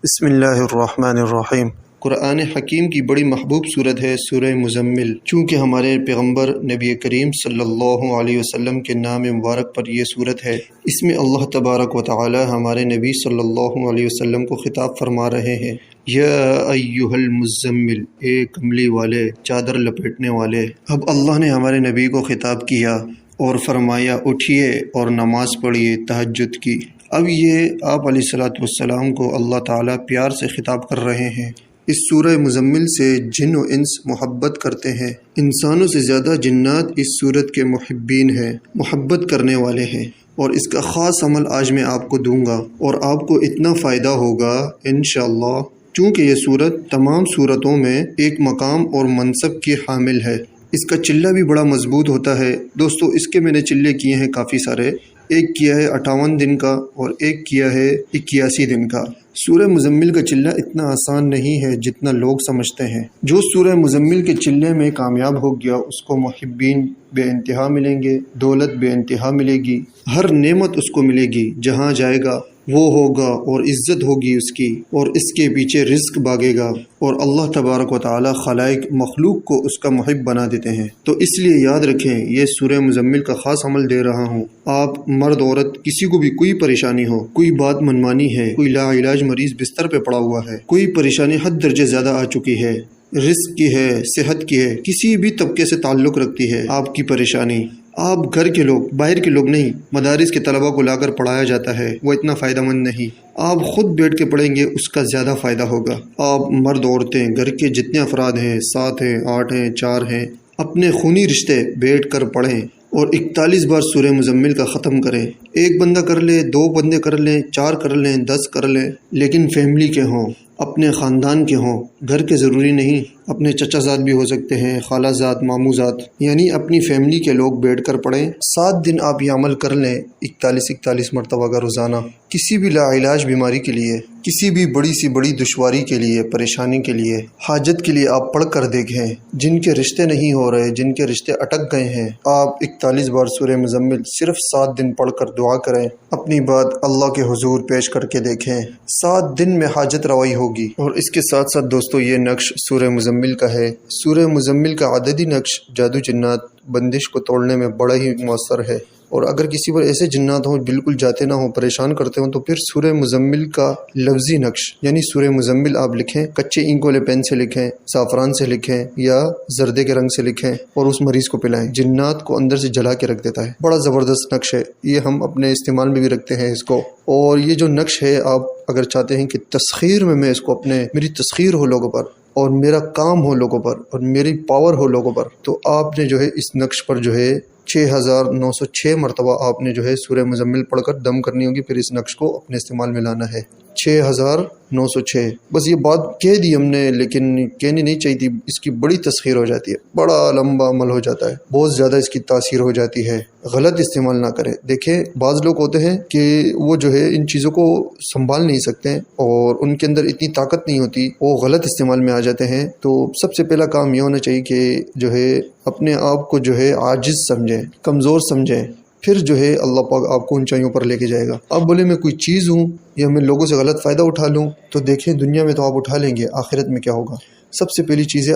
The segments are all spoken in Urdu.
بسم اللہ الرحمن الرحیم۔ قرآن حکیم کی بڑی محبوب صورت ہے سورہ مزمل، چونکہ ہمارے پیغمبر نبی کریم صلی اللہ علیہ وسلم کے نام مبارک پر یہ صورت ہے۔ اس میں اللہ تبارک و تعالی ہمارے نبی صلی اللہ علیہ وسلم کو خطاب فرما رہے ہیں، یا ایہا المزمل، اے کملی والے، چادر لپیٹنے والے۔ اب اللہ نے ہمارے نبی کو خطاب کیا اور فرمایا اٹھیے اور نماز پڑھیے تہجد کی۔ اب یہ آپ علیہ الصلوۃ والسلام کو اللہ تعالیٰ پیار سے خطاب کر رہے ہیں۔ اس سورہ مزمل سے جن و انس محبت کرتے ہیں، انسانوں سے زیادہ جنات اس سورت کے محبین ہیں، محبت کرنے والے ہیں، اور اس کا خاص عمل آج میں آپ کو دوں گا اور آپ کو اتنا فائدہ ہوگا انشاءاللہ، چونکہ یہ سورت تمام سورتوں میں ایک مقام اور منصب کی حامل ہے۔ اس کا چلہ بھی بڑا مضبوط ہوتا ہے۔ دوستو، اس کے میں نے چلے کیے ہیں کافی سارے، ایک کیا ہے 58 دن کا اور ایک کیا ہے 81 دن کا۔ سورہ مزمل کا چلہ اتنا آسان نہیں ہے جتنا لوگ سمجھتے ہیں۔ جو سورہ مزمل کے چلے میں کامیاب ہو گیا اس کو محبین بے انتہا ملیں گے، دولت بے انتہا ملے گی، ہر نعمت اس کو ملے گی، جہاں جائے گا وہ ہوگا اور عزت ہوگی اس کی، اور اس کے پیچھے رزق بھاگے گا، اور اللہ تبارک و تعالی خلائق مخلوق کو اس کا محب بنا دیتے ہیں۔ تو اس لیے یاد رکھیں، یہ سورہ مزمل کا خاص عمل دے رہا ہوں۔ آپ مرد عورت کسی کو بھی کوئی پریشانی ہو، کوئی بات منمانی ہے، کوئی لا علاج مریض بستر پہ پڑا ہوا ہے، کوئی پریشانی حد درجے زیادہ آ چکی ہے، رزق کی ہے، صحت کی ہے، کسی بھی طبقے سے تعلق رکھتی ہے آپ کی پریشانی، آپ گھر کے لوگ، باہر کے لوگ نہیں، مدارس کے طلباء کو لا کر پڑھایا جاتا ہے، وہ اتنا فائدہ مند نہیں، آپ خود بیٹھ کے پڑھیں گے اس کا زیادہ فائدہ ہوگا۔ آپ مرد عورتیں گھر کے جتنے افراد ہیں، 7 ہیں، 8 ہیں، 4 ہیں، اپنے خونی رشتے بیٹھ کر پڑھیں اور 41 بار سورہ مزمل کا ختم کریں۔ ایک بندہ کر لے، 2 بندے کر لیں، 4 کر لیں، 10 کر لیں، لیکن فیملی کے ہوں، اپنے خاندان کے ہوں، گھر کے ضروری نہیں، اپنے چچا زاد بھی ہو سکتے ہیں، خالہ زاد، ماموں زاد، یعنی اپنی فیملی کے لوگ بیٹھ کر پڑھیں۔ 7 دن آپ یہ عمل کر لیں، 41 مرتبہ کا روزانہ، کسی بھی لا علاج بیماری کے لیے، کسی بھی بڑی سی بڑی دشواری کے لیے، پریشانی کے لیے، حاجت کے لیے آپ پڑھ کر دیکھیں۔ جن کے رشتے نہیں ہو رہے، جن کے رشتے اٹک گئے ہیں، آپ 41 بار سورہ مزمل صرف 7 دن پڑھ کر دعا کریں، اپنی بات اللہ کے حضور پیش کر کے دیکھیں، 7 دن میں حاجت روائی ہوگی۔ اور اس کے ساتھ ساتھ دوستو، یہ نقش سورہ مزمل کا ہے۔ سورہ مزمل کا عددی نقش جادو جنات بندش کو توڑنے میں بڑا ہی مؤثر ہے، اور اگر کسی پر ایسے جنات ہوں بالکل جاتے نہ ہوں، پریشان کرتے ہوں، تو پھر سورہ مزمل کا لفظی نقش یعنی سورہ مزمل آپ لکھیں، کچے اینک والے پین سے لکھیں، زعفران سے لکھیں یا زردے کے رنگ سے لکھیں، اور اس مریض کو پلائیں، جنات کو اندر سے جلا کے رکھ دیتا ہے۔ بڑا زبردست نقش ہے، یہ ہم اپنے استعمال میں بھی رکھتے ہیں اس کو۔ اور یہ جو نقش ہے، آپ اگر چاہتے ہیں کہ تسخیر میں اس کو میری تسخیر ہو لوگوں پر اور میرا کام ہو لوگوں پر اور میری پاور ہو لوگوں پر، تو آپ نے جو ہے اس نقش پر جو ہے 6906 مرتبہ آپ نے جو ہے سورہ مزمل پڑھ کر دم کرنی ہوگی، پھر اس نقش کو اپنے استعمال میں لانا ہے۔ 6906، بس یہ بات کہہ دی ہم نے، لیکن کہنی نہیں چاہیے تھی، اس کی بڑی تسخیر ہو جاتی ہے، بڑا لمبا عمل ہو جاتا ہے، بہت زیادہ اس کی تاثیر ہو جاتی ہے۔ غلط استعمال نہ کریں۔ دیکھیں، بعض لوگ ہوتے ہیں کہ وہ جو ہے ان چیزوں کو سنبھال نہیں سکتے ہیں اور ان کے اندر اتنی طاقت نہیں ہوتی، وہ غلط استعمال میں آ جاتے ہیں۔ تو سب سے پہلا کام یہ ہونا چاہیے کہ جو ہے اپنے آپ کو جو ہے عاجز سمجھیں، کمزور سمجھیں، پھر جو ہے اللہ پاک آپ کو اونچائیوں پر لے کے جائے گا۔ آپ بولے میں کوئی چیز ہوں یا میں لوگوں سے غلط فائدہ اٹھا لوں، تو دیکھیں دنیا میں تو آپ اٹھا لیں گے، آخرت میں کیا ہوگا؟ سب سے پہلی چیز ہے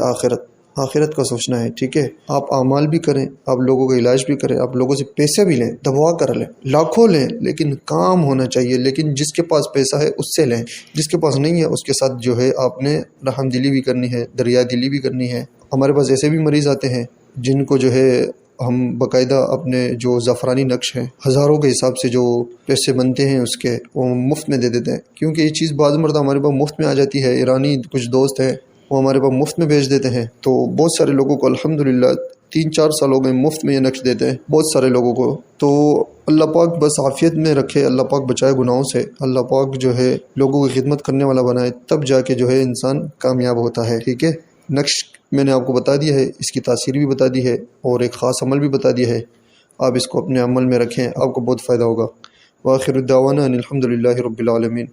آخرت کا سوچنا ہے، ٹھیک ہے؟ آپ اعمال بھی کریں، آپ لوگوں کا علاج بھی کریں، آپ لوگوں سے پیسے بھی لیں، دبوا کر لیں، لاکھوں لیں، لیکن کام ہونا چاہیے۔ لیکن جس کے پاس پیسہ ہے اس سے لیں، جس کے پاس نہیں ہے اس کے ساتھ جو ہے آپ نے رحم دلی بھی کرنی ہے، دریا دلی بھی کرنی ہے۔ ہمارے پاس ایسے بھی مریض آتے ہیں جن کو جو ہے ہم باقاعدہ اپنے جو زعفرانی نقش ہیں، ہزاروں کے حساب سے جو پیسے بنتے ہیں اس کے، وہ مفت میں دے دیتے ہیں، کیونکہ یہ چیز بعض مرتبہ ہمارے پاس مفت میں آ جاتی ہے۔ ایرانی کچھ دوست ہیں، وہ ہمارے پاس مفت میں بھیج دیتے ہیں، تو بہت سارے لوگوں کو الحمدللہ 3-4 سال ہو گئے مفت میں یہ نقش دیتے ہیں بہت سارے لوگوں کو۔ تو اللہ پاک بس عافیت میں رکھے، اللہ پاک بچائے گناہوں سے، اللہ پاک جو ہے لوگوں کی خدمت کرنے والا بنائے، تب جا کے جو ہے انسان کامیاب ہوتا ہے، ٹھیک ہے؟ نقش میں نے آپ کو بتا دیا ہے، اس کی تاثیر بھی بتا دی ہے، اور ایک خاص عمل بھی بتا دیا ہے۔ آپ اس کو اپنے عمل میں رکھیں، آپ کو بہت فائدہ ہوگا۔ وآخر الدعوانا ان الحمد للہ رب العالمین۔